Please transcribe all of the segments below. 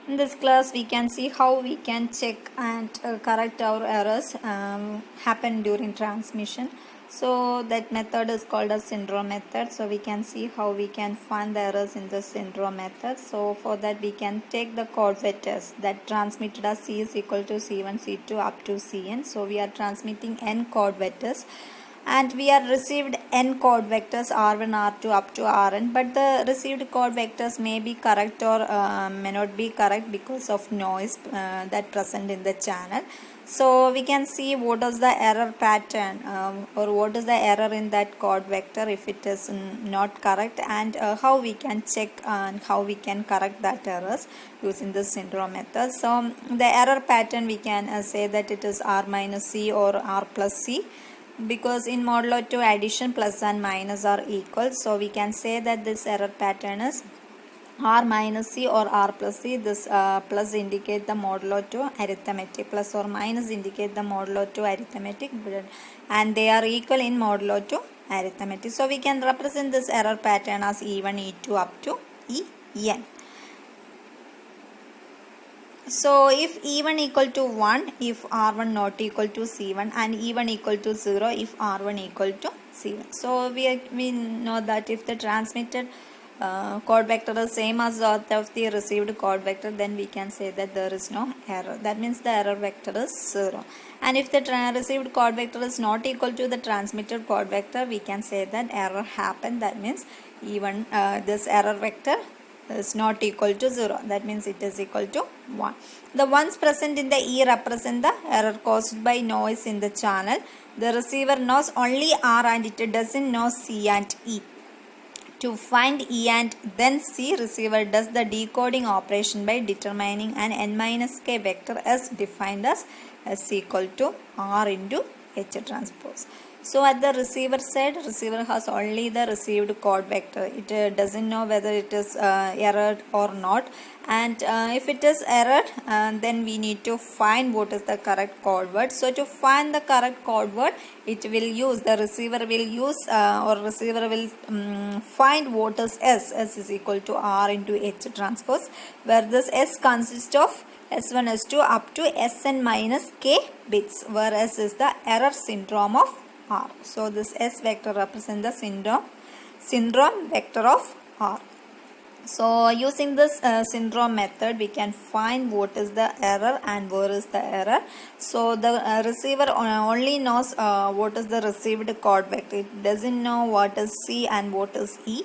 In this class, we can see how we can check and correct our errors happen during transmission. So that method is called a syndrome method. So we can see how we can find the errors in the syndrome method. So for that, we can take the code vectors that transmitted as C is equal to C1, C2 up to Cn. So we are transmitting n code vectors, and we are received n code vectors r1 r2 up to rn, but the received code vectors may be correct or may not be correct because of noise that present in the channel. So we can see what is the error pattern or what is the error in that code vector if it is not correct, and how we can check and how we can correct that errors using the syndrome method. So the error pattern, we can say that it is r minus c or r plus c, because in modulo 2 addition plus and minus are equal. So we can say that this error pattern is r minus c or r plus c. This plus indicate the modulo 2 arithmetic, plus or minus indicate the modulo 2 arithmetic, and they are equal in modulo 2 arithmetic. So we can represent this error pattern as e1 e2 up to en. So if e1 equal to 1 if r1 not equal to c1, and e1 equal to 0 if r1 equal to c1. So we know that if the transmitted code vector is same as that of the received code vector, then we can say that there is no error. That means the error vector is 0. And if the received code vector is not equal to the transmitted code vector, we can say that error happened. That means even this error vector is not equal to 0. That means it is equal to 1. The ones present in the E represent the error caused by noise in the channel. The receiver knows only R and it doesn't know C and E. To find E and then C, receiver does the decoding operation by determining an n minus k vector as defined as S equal to R into H transpose. So at the receiver side, receiver has only the received code vector. It doesn't know whether it is errored or not. And if it is errored, then we need to find what is the correct code word. So to find the correct code word, it will use, the receiver will use or receiver will find what is S. S is equal to R into H transpose, where this S consists of S1, S2 up to Sn minus k bits, where S is the error syndrome of R. So this S vector represents the syndrome vector of R. So using this syndrome method, we can find what is the error and where is the error. So the receiver only knows what is the received code vector. It doesn't know what is C and what is E,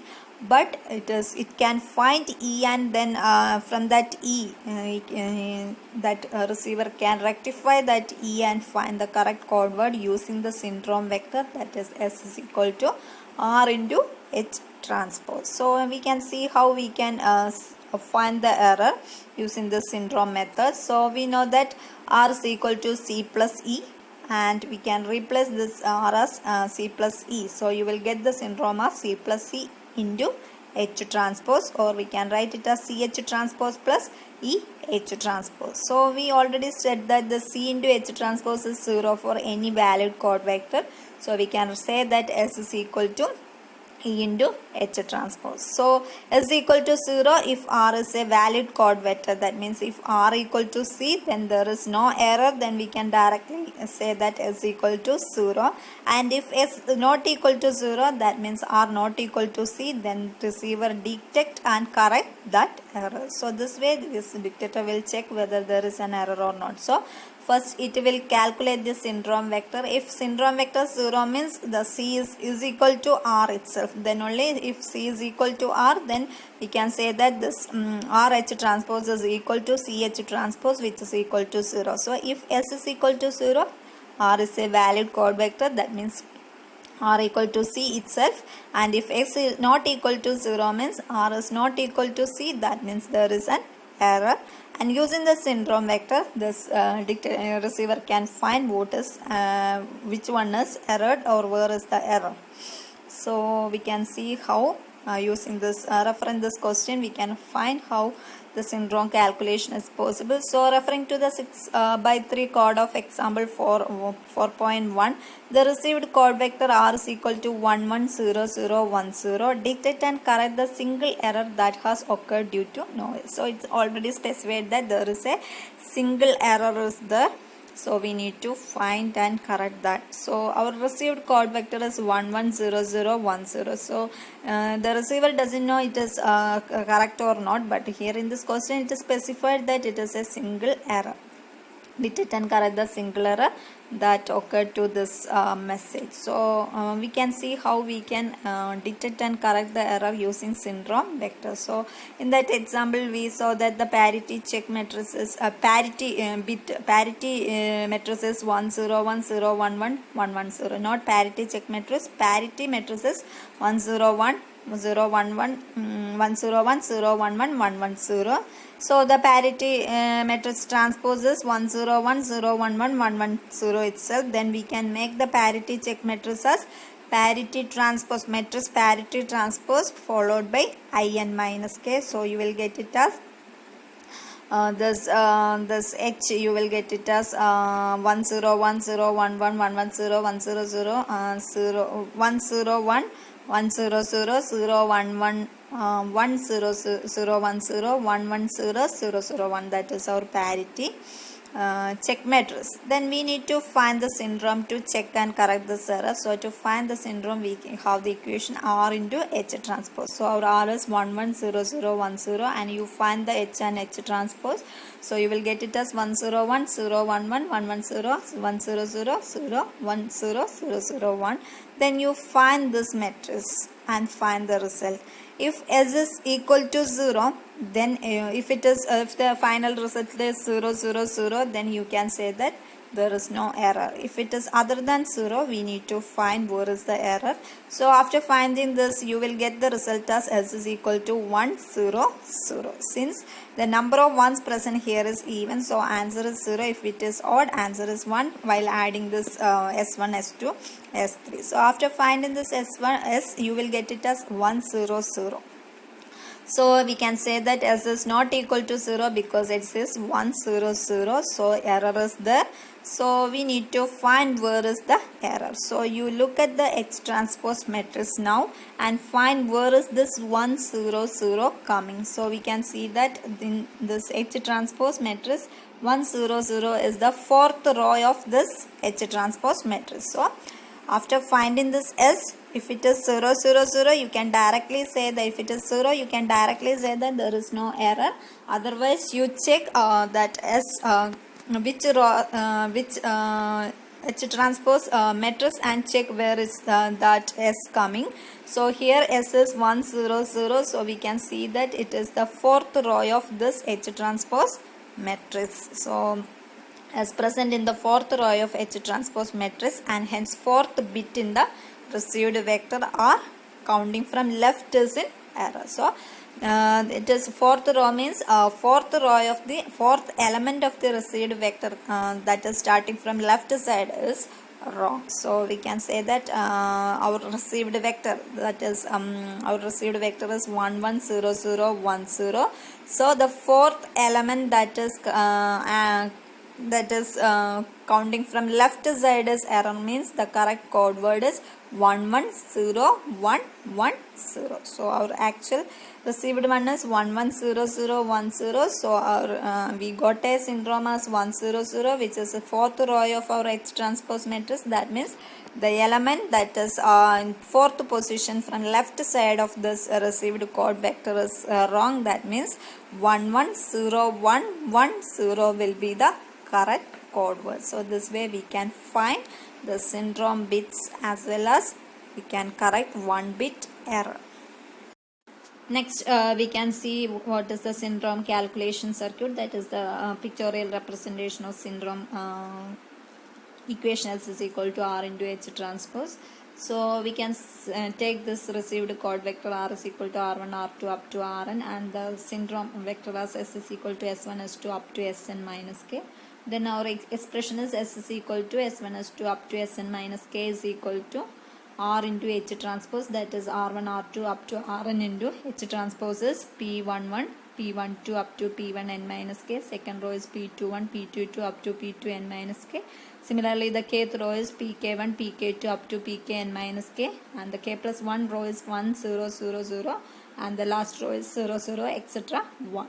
but it can find E, and then from that E that receiver can rectify that E and find the correct code word using the syndrome vector, that is S is equal to R into H transpose. So we can see how we can find the error using the syndrome method. So we know that R is equal to C plus E, and we can replace this R as C plus E. So you will get the syndrome as C plus E into H transpose, or we can write it as CH transpose plus E H transpose. So we already said that the C into H transpose is 0 for any valid code vector. So we can say that S is equal to E into H transpose. So S equal to 0 if R is a valid code vector. That means if R equal to C, then there is no error. Then we can directly say that S equal to 0. And if S not equal to 0, that means R not equal to C, then receiver detect and correct that error. So this way this dictator will check whether there is an error or not. So first it will calculate the syndrome vector. If syndrome vector 0 means the C is equal to R itself, then only if C is equal to R, then we can say that this RH transpose is equal to CH transpose, which is equal to 0. So if S is equal to 0, R is a valid code vector. That means R equal to C itself, and if X is not equal to 0 means R is not equal to C, that means there is an error. And using the syndrome vector, this receiver can find what is which one is errored or where is the error. So we can see how using this reference this question, we can find how the syndrome calculation is possible. So referring to the 6/3 code of example 4.1, the received code vector R is equal to 110010. Detect and correct the single error that has occurred due to noise. So it's already specified that there is a single error is there. So we need to find and correct that. So our received code vector is 110010. So the receiver doesn't know it is correct or not, but here in this question it is specified that it is a single error. Detect and correct the single error that occurred to this message. So we can see how we can detect and correct the error using syndrome vector. So in that example we saw that the parity check matrix is parity matrix is 101011110, not parity check matrix. Parity matrix is 101 011 101 011 110. So the parity matrix transposes 101 011 110 itself. Then we can make the parity check matrix as parity transpose matrix parity transpose followed by in minus k. So you will get it as this h, you will get it as 101 011 110 100 0 101 100 011 100 110 that is our parity check matrix. Then we need to find the syndrome to check and correct this error. So to find the syndrome we have the equation R into H transpose. So our R is 110010 and you find the H and H transpose. So you will get it as 101 011 110 100 10001. Then you find this matrix and find the result. If S is equal to 0, then if the final result is 0 0 0, then you can say that there is no error. If it is other than 0, we need to find where is the error. So after finding this, you will get the result as S is equal to 1 0 0. Since the number of ones present here is even, so answer is 0. If it is odd, answer is 1 while adding this S1 S2 S3. So after finding this S1 S, you will get it as 1 0 0. So we can say that S is not equal to 0 because it is 1 0 0. So error is there. So we need to find where is the error. So you look at the H transpose matrix now and find where is this 1 0 0 coming. So we can see that in this H transpose matrix 1 0 0 is the fourth row of this H transpose matrix. So after finding this S, if it is 0 0 0, you can directly say that if it is 0, you can directly say that there is no error. Otherwise you check that S which row which H transpose matrix and check where is that S coming. So here S is 1 0 0, so we can see that it is the fourth row of this H transpose matrix. So as present in the fourth row of H transpose matrix, and hence fourth bit in the received vector are counting from left is in error. So it is fourth row means fourth row of the fourth element of the received vector that is starting from left side is wrong. So we can say that our received vector, that is our received vector is 110010. So the fourth element that is counting from left side is error, means the correct code word is 110110. So our actual received one is 110010. So our we got a syndrome as 100, which is the fourth row of our H transpose matrix. That means the element that is in fourth position from left side of this received code vector is wrong. That means 110110 will be the correct code word. So this way we can find the syndrome bits as well as we can correct one bit error. Next we can see what is the syndrome calculation circuit. That is the pictorial representation of syndrome equation S is equal to R into H transpose. So we can take this received code vector R is equal to R1 R2 up to Rn, and the syndrome vector as S is equal to S1 S2 up to Sn minus k. Then our expression is S is equal to S1 S2 up to Sn minus k is equal to R into H transpose, that is R1 R2 up to Rn into H transpose is P11 P12 up to P1 n minus k. Second row is P21, P22 up to P2 n minus k. Similarly, the kth row is Pk1, Pk2 up to Pk n minus k. And the k plus 1 row is 1, 0, 0, 0. And the last row is 0, 0, etc. 1.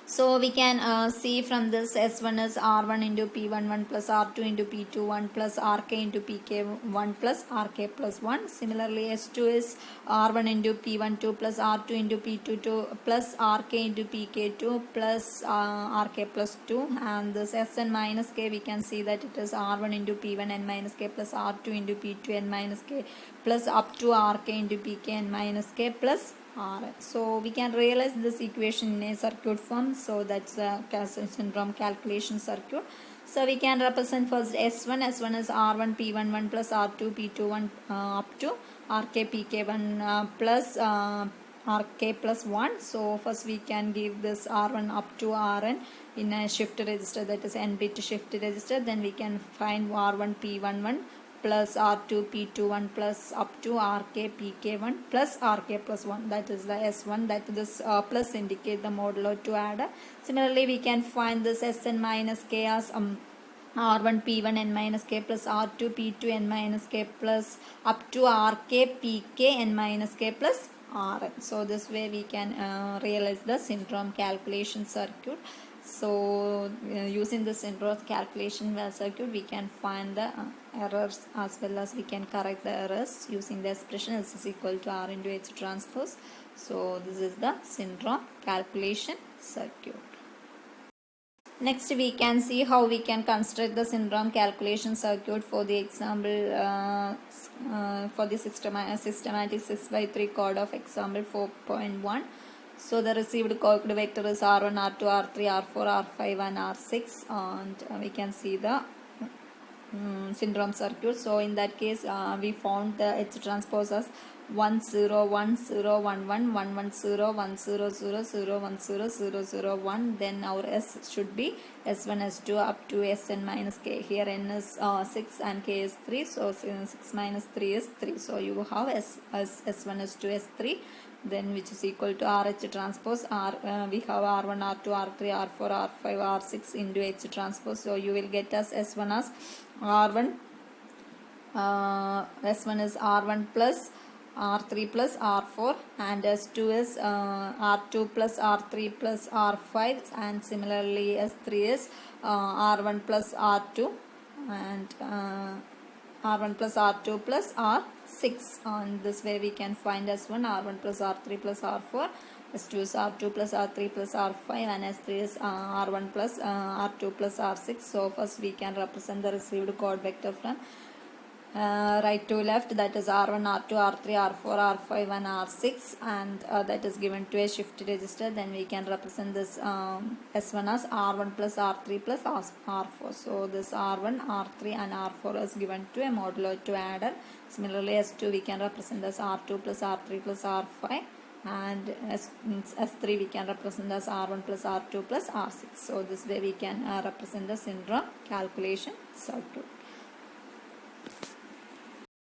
So we can see from this S1 is R1 into P11 plus R2 into P21 plus RK into PK1 plus RK plus 1. Similarly, S2 is R1 into P12 plus R2 into P22 plus RK into PK2 plus RK plus 2. And this Sn minus K, we can see that it is R1 into P1n minus K plus R2 into P2n minus K plus up to RK into Pkn minus K plus Rn. So we can realize this equation in a circuit form. So that's the Castle syndrome calculation circuit. So we can represent first S1. S1 is R1 P11 plus R2 P21 up to RK Pk1 plus RK plus 1. So first we can give this R1 up to Rn in a shift register, that is n bit shift register. Then we can find R1 P11 plus R2 P21 plus up to RK Pk1 plus RK plus 1, that is the S1, that this plus indicate the modulo to add. Similarly, we can find this Sn minus K as R1 P1 n minus K plus R2 P2 n minus K plus up to RK Pk n minus K plus Rn. So this way we can realize the syndrome calculation circuit. So using the syndrome calculation circuit, we can find the errors as well as we can correct the errors using the expression S is equal to R into H transpose. So this is the syndrome calculation circuit. Next, we can see how we can construct the syndrome calculation circuit for the example for the systematic 6x3 code of example 4.1. So the received coded vector is R1, R2, R3, R4, R5 and R6, and we can see the syndrome circuit. So in that case, we found the H transpose as 1 0 1 0 1 1 1 1 0 1 0 0 0 1 0 0 0 1. Then our S should be S1 S2 up to Sn minus K. Here n is 6 and K is 3, so 6 minus 3 is 3. So you have S1 S2 S3, then which is equal to RH transpose R. We have R1 R2 R3 R4 R5 R6 into H transpose. So you will get as S1 as R1 S1 is R1 plus R3 plus R4, and S2 is R2 plus R3 plus R5, and similarly S3 is R1 plus R2 and R1 plus R2 plus R6. On this way we can find S1 R1 plus R3 plus R4, S2 is R2 plus R3 plus R5, and S3 is R1 plus R2 plus R6. So first we can represent the received code vector from right to left, that is R1, R2, R3, R4, R5 and R6, and that is given to a shift register. Then we can represent this S1 as R1 plus R3 plus R4. So this R1, R3 and R4 is given to a modulo to adder. Similarly, S2 we can represent as R2 plus R3 plus R5, and S3 we can represent as R1 plus R2 plus R6. So this way we can represent the syndrome calculation circuit.